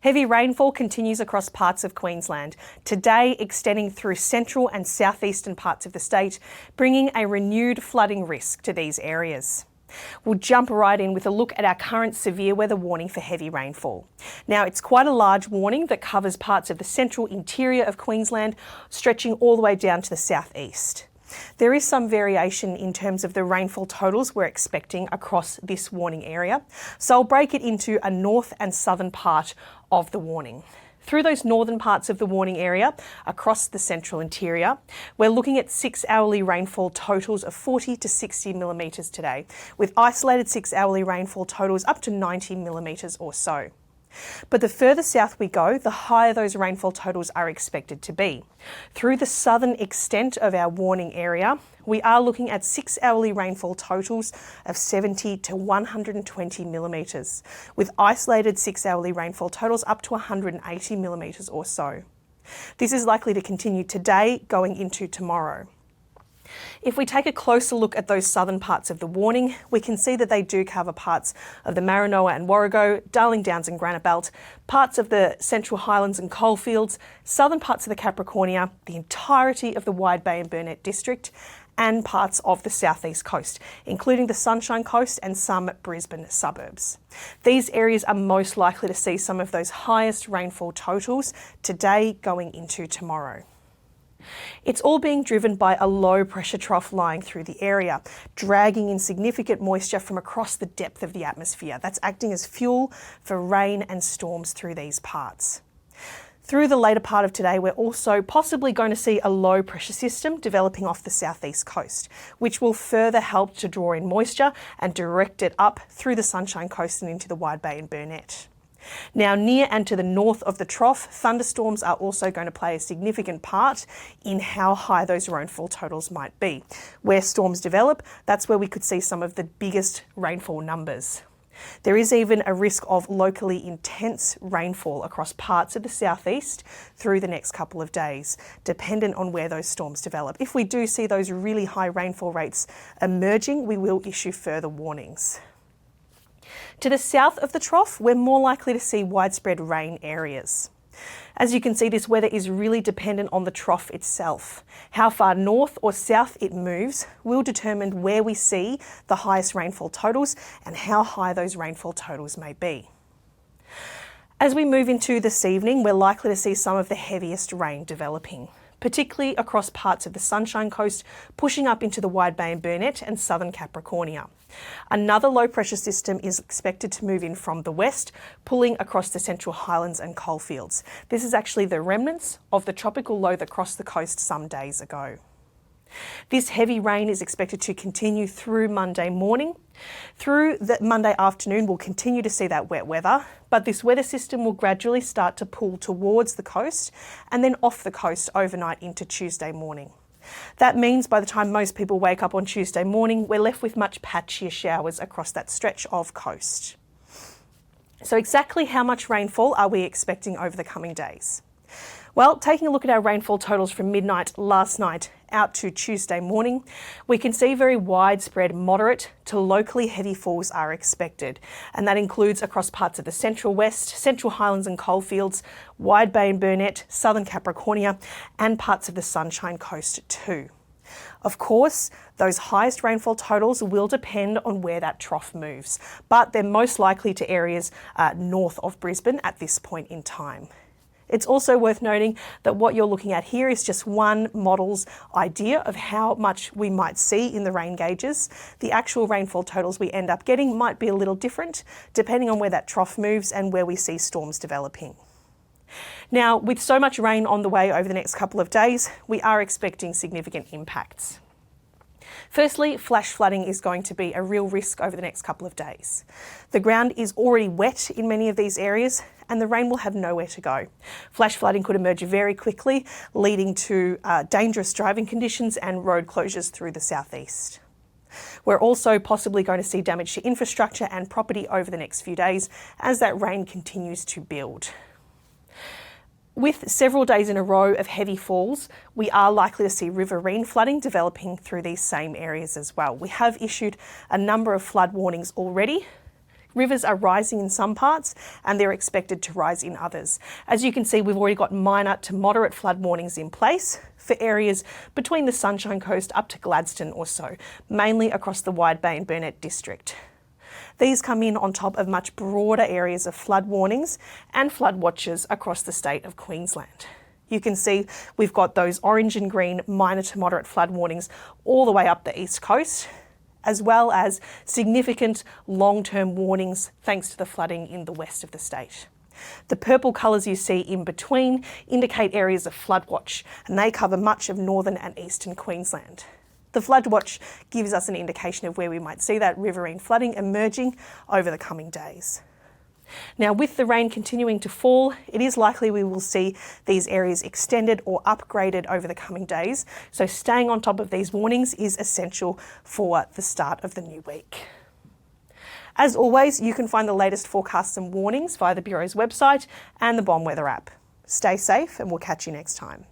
Heavy rainfall continues across parts of Queensland, today extending through central and southeastern parts of the state, bringing a renewed flooding risk to these areas. We'll jump right in with a look at our current severe weather warning for heavy rainfall. Now, it's quite a large warning that covers parts of the central interior of Queensland, stretching all the way down to the southeast. There is some variation in terms of the rainfall totals we're expecting across this warning area, so I'll break it into a north and southern part of the warning. Through those northern parts of the warning area, across the central interior, we're looking at 6 hourly rainfall totals of 40 to 60 millimetres today, with isolated 6 hourly rainfall totals up to 90 millimetres or so. But the further south we go, the higher those rainfall totals are expected to be. Through the southern extent of our warning area, we are looking at 6 hourly rainfall totals of 70 to 120 millimetres, with isolated 6 hourly rainfall totals up to 180 millimetres or so. This is likely to continue today going into tomorrow. If we take a closer look at those southern parts of the warning, we can see that they do cover parts of the Maranoa and Warrego, Darling Downs and Granite Belt, parts of the Central Highlands and Coalfields, southern parts of the Capricornia, the entirety of the Wide Bay and Burnett district, and parts of the southeast coast, including the Sunshine Coast and some Brisbane suburbs. These areas are most likely to see some of those highest rainfall totals today going into tomorrow. It's all being driven by a low pressure trough lying through the area, dragging in significant moisture from across the depth of the atmosphere. That's acting as fuel for rain and storms through these parts. Through the later part of today, we're also possibly going to see a low pressure system developing off the southeast coast, which will further help to draw in moisture and direct it up through the Sunshine Coast and into the Wide Bay and Burnett. Now, near and to the north of the trough, thunderstorms are also going to play a significant part in how high those rainfall totals might be. Where storms develop, that's where we could see some of the biggest rainfall numbers. There is even a risk of locally intense rainfall across parts of the southeast through the next couple of days, dependent on where those storms develop. If we do see those really high rainfall rates emerging, we will issue further warnings. To the south of the trough, we're more likely to see widespread rain areas. As you can see, this weather is really dependent on the trough itself. How far north or south it moves will determine where we see the highest rainfall totals and how high those rainfall totals may be. As we move into this evening, we're likely to see some of the heaviest rain developing, particularly across parts of the Sunshine Coast, pushing up into the Wide Bay and Burnett and southern Capricornia. Another low pressure system is expected to move in from the west, pulling across the Central Highlands and Coalfields. This is actually the remnants of the tropical low that crossed the coast some days ago. This heavy rain is expected to continue through Monday morning. Through the Monday afternoon, we'll continue to see that wet weather, but this weather system will gradually start to pull towards the coast and then off the coast overnight into Tuesday morning. That means by the time most people wake up on Tuesday morning, we're left with much patchier showers across that stretch of coast. So exactly how much rainfall are we expecting over the coming days? Well, taking a look at our rainfall totals from midnight last night out to Tuesday morning, we can see very widespread moderate to locally heavy falls are expected, and that includes across parts of the Central West, Central Highlands and Coalfields, Wide Bay and Burnett, southern Capricornia, and parts of the Sunshine Coast too. Of course, those highest rainfall totals will depend on where that trough moves, but they're most likely to areas north of Brisbane at this point in time. It's also worth noting that what you're looking at here is just one model's idea of how much we might see in the rain gauges. The actual rainfall totals we end up getting might be a little different depending on where that trough moves and where we see storms developing. Now, with so much rain on the way over the next couple of days, we are expecting significant impacts. Firstly, flash flooding is going to be a real risk over the next couple of days. The ground is already wet in many of these areas and the rain will have nowhere to go. Flash flooding could emerge very quickly, leading to dangerous driving conditions and road closures through the southeast. We're also possibly going to see damage to infrastructure and property over the next few days as that rain continues to build. With several days in a row of heavy falls, we are likely to see riverine flooding developing through these same areas as well. We have issued a number of flood warnings already, Rivers are rising in some parts and they're expected to rise in others. As you can see, we've already got minor to moderate flood warnings in place for areas between the Sunshine Coast up to Gladstone or so, mainly across the Wide Bay and Burnett district. These come in on top of much broader areas of flood warnings and flood watches across the state of Queensland. You can see we've got those orange and green minor to moderate flood warnings all the way up the east coast, as well as significant long-term warnings thanks to the flooding in the west of the state. The purple colours you see in between indicate areas of flood watch, and they cover much of northern and eastern Queensland. The flood watch gives us an indication of where we might see that riverine flooding emerging over the coming days. Now, with the rain continuing to fall, it is likely we will see these areas extended or upgraded over the coming days, so staying on top of these warnings is essential for the start of the new week. As always, you can find the latest forecasts and warnings via the Bureau's website and the Bomb Weather app. Stay safe and we'll catch you next time.